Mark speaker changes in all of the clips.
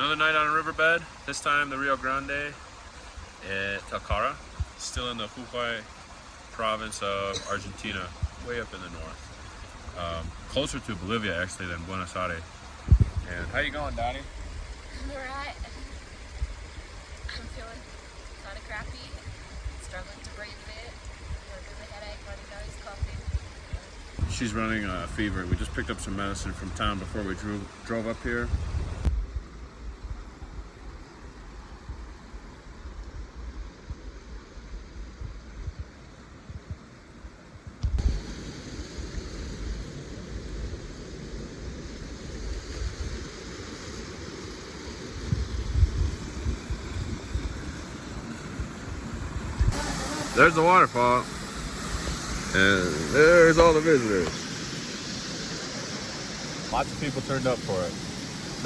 Speaker 1: Another night on a riverbed, this time the Rio Grande at Tilcara, still in the Jujuy province of Argentina, way up in the north. Closer to Bolivia actually than Buenos Aires. And how you going, Donnie?
Speaker 2: I'm alright. I'm feeling kind of crappy, struggling to breathe a bit, got a bit of a headache, running nose, coughing.
Speaker 1: She's running a fever. We just picked up some medicine from town before we drove up here. There's the waterfall, and there's all the visitors. Lots of people turned up for it.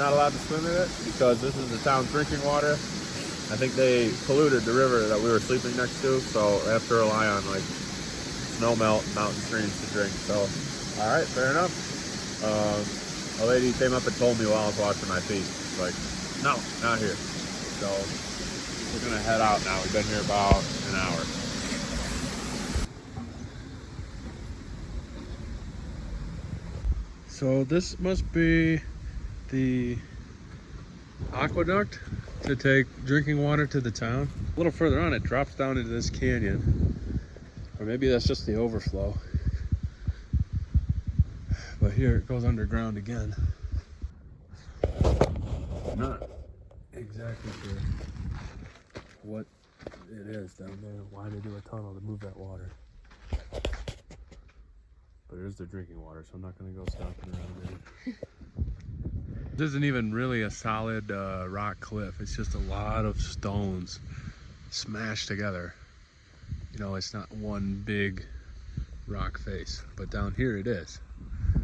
Speaker 1: Not allowed to swim in it because this is the town's drinking water. I think they polluted the river that we were sleeping next to, so they have to rely on like snow melt, mountain streams to drink. So, all right, fair enough. A lady came up and told me while I was washing my feet, like, no, not here. So we're gonna head out now. We've been here about an hour. So this must be the aqueduct to take drinking water to the town. A little further on, it drops down into this canyon. Or maybe that's just the overflow. But here it goes underground again. Not exactly sure what it is down there, why they do a tunnel to move that water. But it is their drinking water, so I'm not going to go stomping around it. This isn't even really a solid rock cliff. It's just a lot of stones smashed together. You know, it's not one big rock face, but down here it is.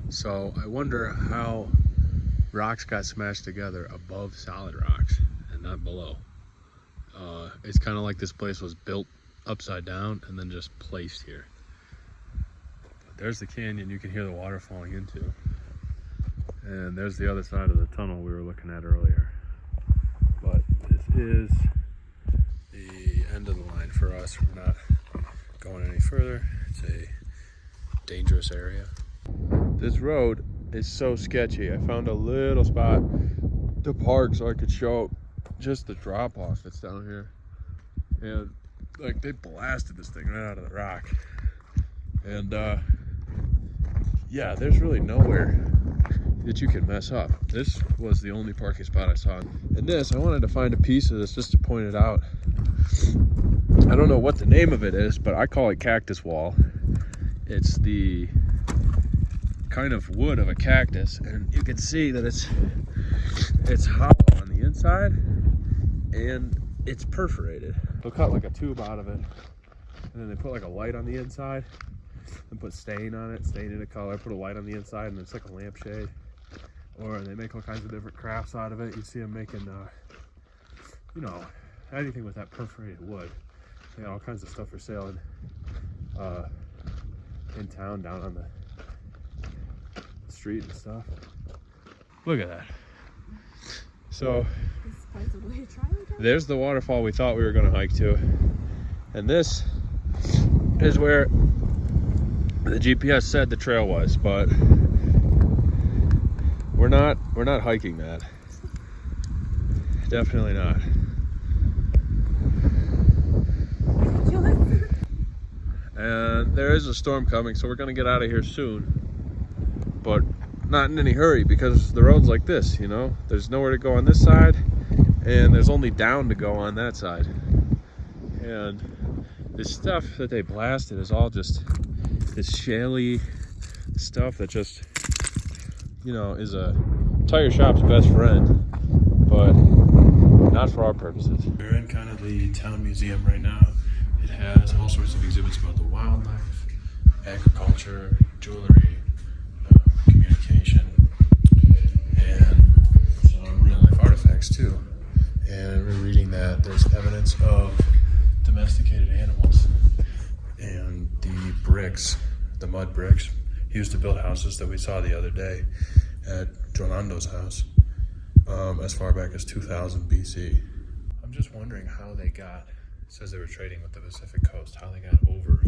Speaker 1: So I wonder how rocks got smashed together above solid rocks and not below. It's kind of like this place was built upside down and then just placed here. There's the canyon you can hear the water falling into. And there's the other side of the tunnel we were looking at earlier. But this is the end of the line for us. We're not going any further. It's a dangerous area. This road is so sketchy. I found a little spot to park so I could show just the drop off that's down here. And like they blasted this thing right out of the rock. And yeah, there's really nowhere that you can mess up. This was the only parking spot I saw. And this, I wanted to find a piece of this just to point it out. I don't know what the name of it is, but I call it cactus wall. It's the kind of wood of a cactus, and you can see that it's hollow on the inside and it's perforated. They'll cut like a tube out of it, and then they put like a light on the inside and put stain on it, stain it a color, put a light on the inside, and it's like a lampshade. Or they make all kinds of different crafts out of it. You see them making, you know, anything with that perforated wood. They got all kinds of stuff for sale in town, down on the street and stuff. Look at that. So there's the waterfall we thought we were going to hike to, and this is where the GPS said the trail was, but we're not hiking that. Definitely not. And there is a storm coming, so we're gonna get out of here soon, but not in any hurry because the road's like this, you know. There's nowhere to go on this side, and there's only down to go on that side. And this stuff that they blasted is all just this shaly stuff that just, you know, is a tire shop's best friend, but not for our purposes. We're in kind of the town museum right now. It has all sorts of exhibits about the wildlife, agriculture, jewelry, communication, and some real life artifacts too. And we're reading that there's evidence of domesticated animals, and the bricks, the mud bricks used to build houses that we saw the other day at Jolando's house as far back as 2000 BC. I'm just wondering how they got, it says they were trading with the Pacific coast, how they got over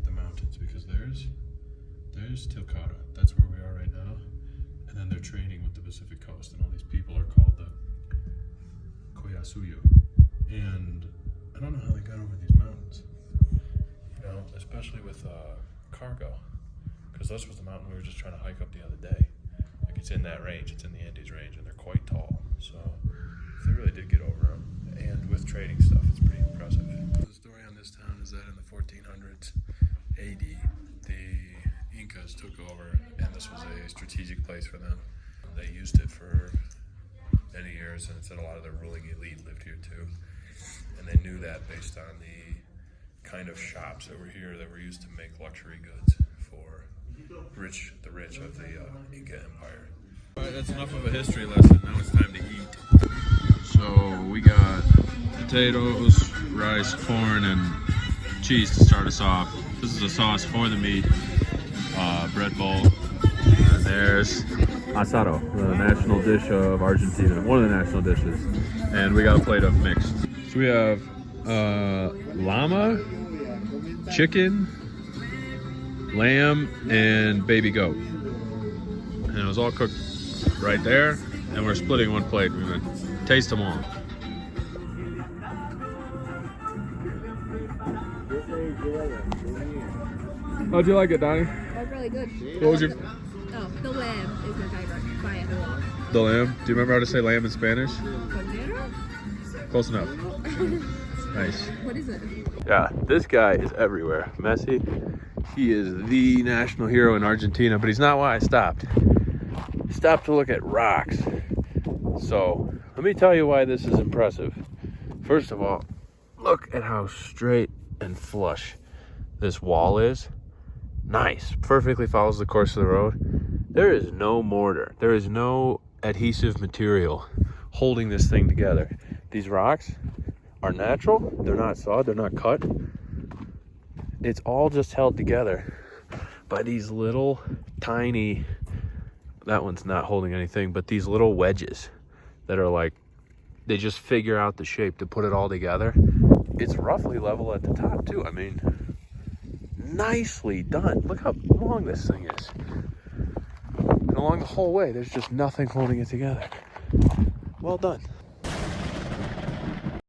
Speaker 1: the mountains, because there's Tilcara, that's where we are right now, and then they're trading with the Pacific coast, and all these people are called the Koyasuyu, and I don't know how they got over these mountains, you know, especially with cargo, because this was the mountain we were just trying to hike up the other day. Like, it's in that range, it's in the Andes range, and they're quite tall, so if they really did get over them, and with trading stuff, it's pretty impressive. The story on this town is that in the 1400s AD, the Incas took over, and this was a strategic place for them. They used it for many years, and it said a lot of the ruling elite lived here too. And they knew that based on the kind of shops that were here that were used to make luxury goods for the rich of the Inca Empire. All right, that's enough of a history lesson. Now it's time to eat. So we got potatoes, rice, corn, and cheese to start us off. This is the sauce for the meat. Bread bowl. And there's asado, the national dish of Argentina, one of the national dishes. And we got a plate of mixed. So we have llama, chicken, lamb, and baby goat. And it was all cooked right there. And we're splitting one plate. We're gonna taste them all. How'd you like it, Donnie?
Speaker 2: That was really good.
Speaker 1: What was your...
Speaker 2: Oh, the lamb is my favorite by a lot.
Speaker 1: The lamb? Do you remember how to say lamb in Spanish?
Speaker 2: Cordero?
Speaker 1: Close enough. Nice.
Speaker 2: What is it?
Speaker 1: Yeah, this guy is everywhere. Messi, he is the national hero in Argentina, but he's not why I stopped. Stopped to look at rocks. So, let me tell you why this is impressive. First of all, look at how straight and flush this wall is. Nice. Perfectly follows the course of the road. There is no mortar. There is no adhesive material holding this thing together. These rocks are natural. They're not sawed. They're not cut. It's all just held together by these little tiny, that one's not holding anything, but these little wedges that are like, they just figure out the shape to put it all together. It's roughly level at the top too. I mean, nicely done. Look how long this thing is. And along the whole way, there's just nothing holding it together. Well done.